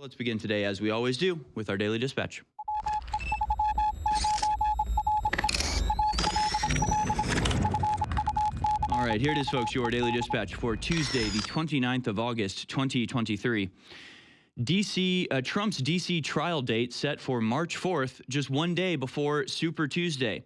Let's begin today, as we always do, with our Daily Dispatch. All right, here it is, folks, your Daily Dispatch for Tuesday, the 29th of August, 2023. Trump's D.C. trial date set for March 4th, just one day before Super Tuesday.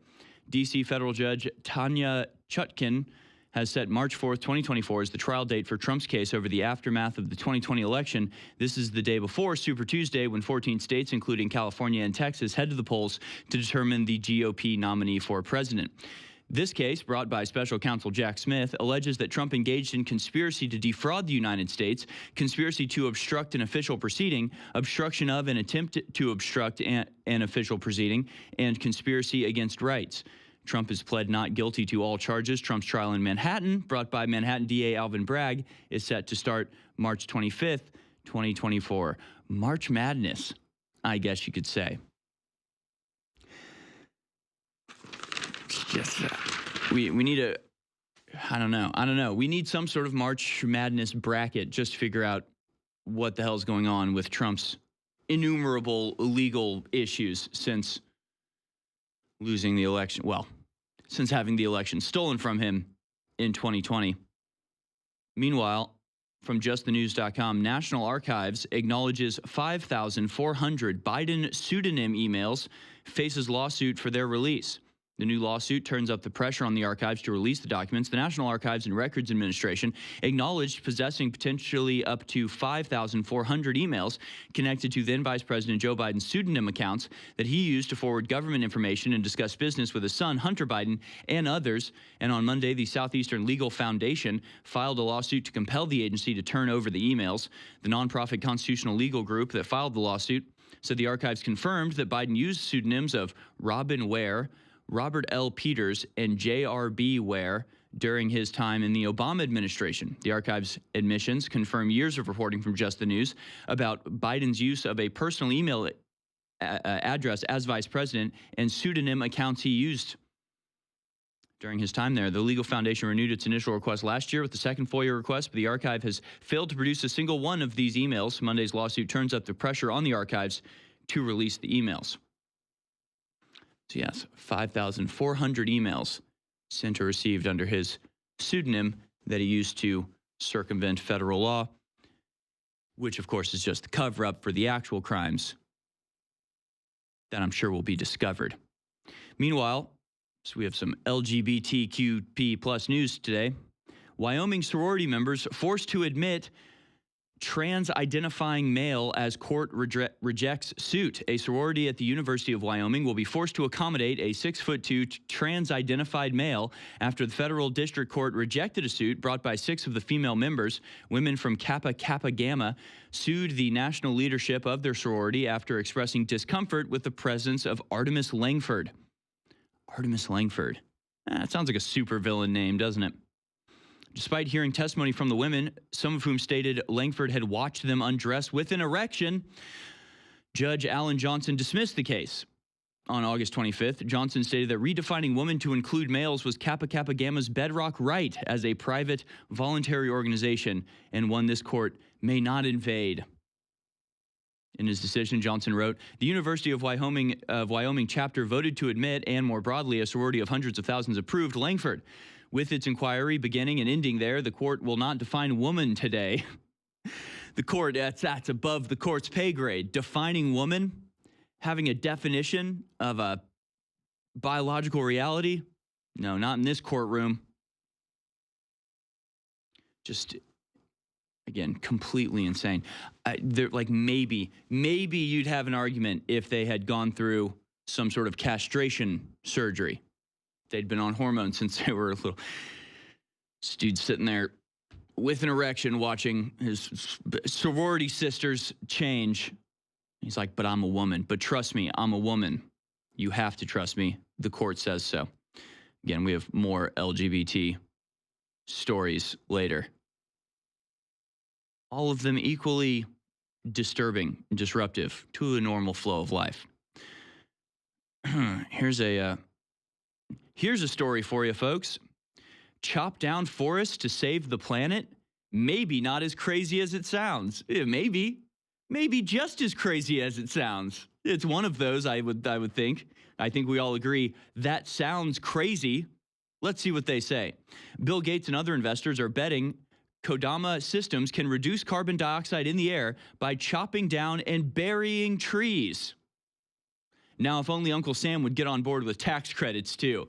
D.C. federal judge Tanya Chutkan has set March 4th, 2024 as the trial date for Trump's case over the aftermath of the 2020 election. This is the day before Super Tuesday, when 14 states, including California and Texas, head to the polls to determine the GOP nominee for president. This case, brought by special counsel Jack Smith, alleges that Trump engaged in conspiracy to defraud the United States, conspiracy to obstruct an official proceeding, obstruction of an attempt to obstruct an official proceeding, and conspiracy against rights. Trump has pled not guilty to all charges. Trump's trial in Manhattan, brought by Manhattan DA Alvin Bragg, is set to start March 25th, 2024. March Madness, I guess you could say. Yes, we need a, I don't know. We need some sort of March Madness bracket just to figure out what the hell's going on with Trump's innumerable legal issues since losing the election. Well, since having the election stolen from him in 2020. Meanwhile, from justthenews.com, National Archives acknowledges 5,400 Biden pseudonym emails, faces lawsuit for their release. The new lawsuit turns up the pressure on the archives to release the documents. The National Archives and Records Administration acknowledged possessing potentially up to 5,400 emails connected to then Vice President Joe Biden's pseudonym accounts that he used to forward government information and discuss business with his son, Hunter Biden, and others. And on Monday, the Southeastern Legal Foundation filed a lawsuit to compel the agency to turn over the emails. The nonprofit constitutional legal group that filed the lawsuit said the archives confirmed that Biden used pseudonyms of Robin Ware, Robert L. Peters, and J.R.B. Ware during his time in the Obama administration. The archive's admissions confirm years of reporting from Just the News about Biden's use of a personal email address as vice president and pseudonym accounts he used during his time there. The Legal Foundation renewed its initial request last year with the second FOIA request, but the archive has failed to produce a single one of these emails. Monday's lawsuit turns up the pressure on the archives to release the emails. So yes, 5,400 emails sent or received under his pseudonym that he used to circumvent federal law, which of course is just the cover-up for the actual crimes that I'm sure will be discovered. Meanwhile, so we have some LGBTQP plus news today. Wyoming sorority members forced to admit trans-identifying male as court rejects suit. A sorority at the University of Wyoming will be forced to accommodate a 6'2" trans-identified male after the federal district court rejected a suit brought by 6 of the female members. Women from Kappa Kappa Gamma sued the national leadership of their sorority after expressing discomfort with the presence of Artemis Langford. Artemis Langford. That sounds like a supervillain name, doesn't it? Despite hearing testimony from the women, some of whom stated Langford had watched them undress with an erection, Judge Alan Johnson dismissed the case. On August 25th, Johnson stated that redefining women to include males was Kappa Kappa Gamma's bedrock right as a private, voluntary organization, and one this court may not invade. In his decision, Johnson wrote, the University of Wyoming chapter voted to admit, and more broadly, a sorority of hundreds of thousands approved Langford. With its inquiry beginning and ending there, the court will not define woman today. The court, that's above the court's pay grade. Defining woman, having a definition of a biological reality? No, not in this courtroom. Just, again, completely insane. Maybe you'd have an argument if they had gone through some sort of castration surgery. They'd been on hormones since they were little. This dude sitting there with an erection watching his sorority sisters change. He's like, but I'm a woman. But trust me, I'm a woman. You have to trust me. The court says so. Again, we have more LGBT stories later. All of them equally disturbing and disruptive to a normal flow of life. Here's a story for you, folks. Chop down forests to save the planet? Maybe not as crazy as it sounds. Maybe. maybe just as crazy as it sounds. It's one of those, I would think. I think we all agree that sounds crazy. Let's see what they say. Bill Gates and other investors are betting Kodama Systems can reduce carbon dioxide in the air by chopping down and burying trees. Now, if only Uncle Sam would get on board with tax credits, too.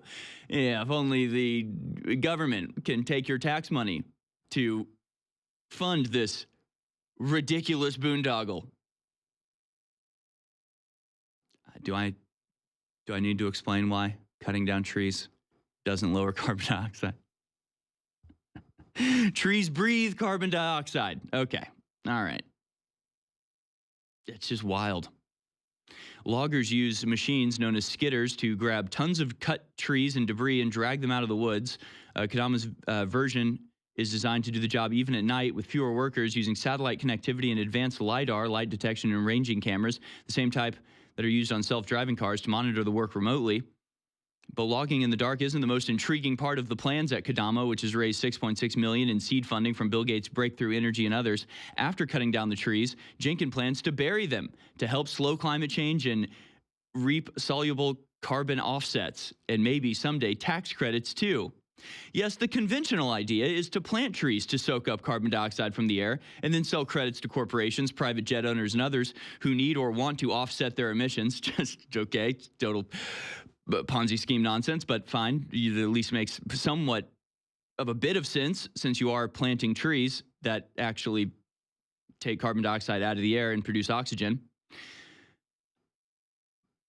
Yeah, if only the government can take your tax money to fund this ridiculous boondoggle. Do I need to explain why cutting down trees doesn't lower carbon dioxide? Trees breathe carbon dioxide. Okay. All right. It's just wild. Loggers use machines known as skidders to grab tons of cut trees and debris and drag them out of the woods. Kodama's version is designed to do the job even at night with fewer workers using satellite connectivity and advanced LiDAR, light detection and ranging cameras, the same type that are used on self-driving cars to monitor the work remotely. But logging in the dark isn't the most intriguing part of the plans at Kodama, which has raised $6.6 million in seed funding from Bill Gates' Breakthrough Energy and others. After cutting down the trees, Jenkins plans to bury them to help slow climate change and reap soluble carbon offsets, and maybe someday tax credits too. Yes, the conventional idea is to plant trees to soak up carbon dioxide from the air and then sell credits to corporations, private jet owners, and others who need or want to offset their emissions. Just okay, total Ponzi scheme nonsense, but fine. It at least makes somewhat of a bit of sense since you are planting trees that actually take carbon dioxide out of the air and produce oxygen.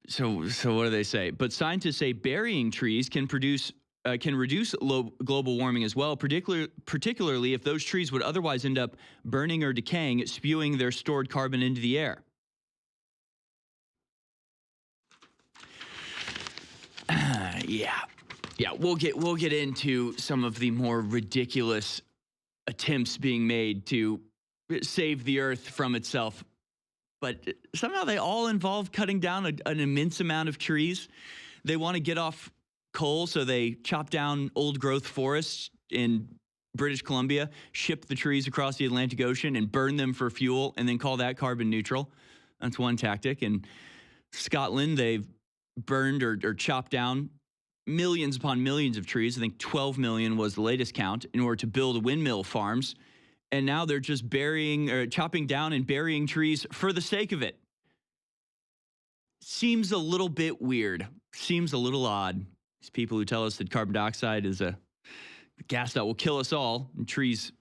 So what do they say? But scientists say burying trees can reduce global warming as well, particularly if those trees would otherwise end up burning or decaying, spewing their stored carbon into the air. Yeah, we'll get into some of the more ridiculous attempts being made to save the earth from itself, but somehow they all involve cutting down an immense amount of trees. They want to get off coal, so they chop down old growth forests in British Columbia, ship the trees across the Atlantic Ocean and burn them for fuel and then call that carbon neutral. That's one tactic. In Scotland, they've burned or chopped down millions upon millions of trees. I think 12 million was the latest count in order to build windmill farms. And now they're just chopping down and burying trees for the sake of it. Seems a little bit weird. Seems a little odd. These people who tell us that carbon dioxide is a gas that will kill us all, and trees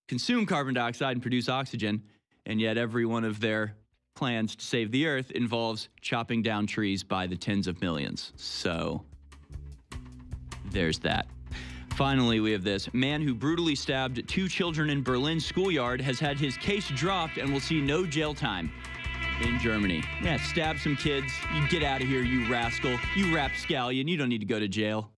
consume carbon dioxide and produce oxygen, and yet every one of their plans to save the earth involves chopping down trees by the tens of millions. So there's that. Finally, we have this. Man who brutally stabbed 2 children in Berlin schoolyard has had his case dropped and will see no jail time in Germany. Yeah, stab some kids. You get out of here, you rascal. You rapscallion. You don't need to go to jail.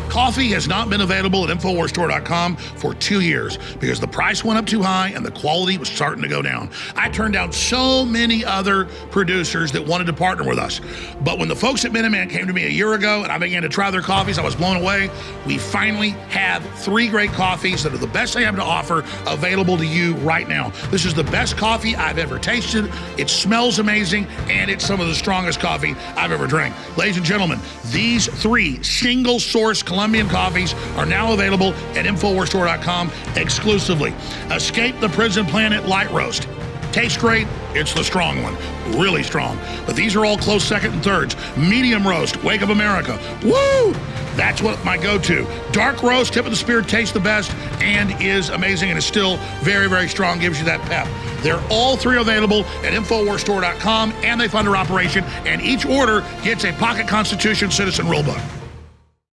Coffee has not been available at InfoWarsStore.com for 2 years because the price went up too high and the quality was starting to go down. I turned down so many other producers that wanted to partner with us. But when the folks at Minuteman came to me a year ago and I began to try their coffees, I was blown away. We finally have 3 great coffees that are the best they have to offer available to you right now. This is the best coffee I've ever tasted. It smells amazing, and it's some of the strongest coffee I've ever drank. Ladies and gentlemen, these 3 single-source Colombian coffees are now available at InfoWarsStore.com exclusively. Escape the Prison Planet Light Roast. Tastes great. It's the strong one. Really strong. But these are all close second and thirds. Medium roast. Wake Up America. Woo! That's what my go-to. Dark roast, tip of the spear, tastes the best and is amazing and is still very, very strong. Gives you that pep. They're all 3 available at InfoWarsStore.com, and they fund our operation, and each order gets a Pocket Constitution Citizen Rulebook.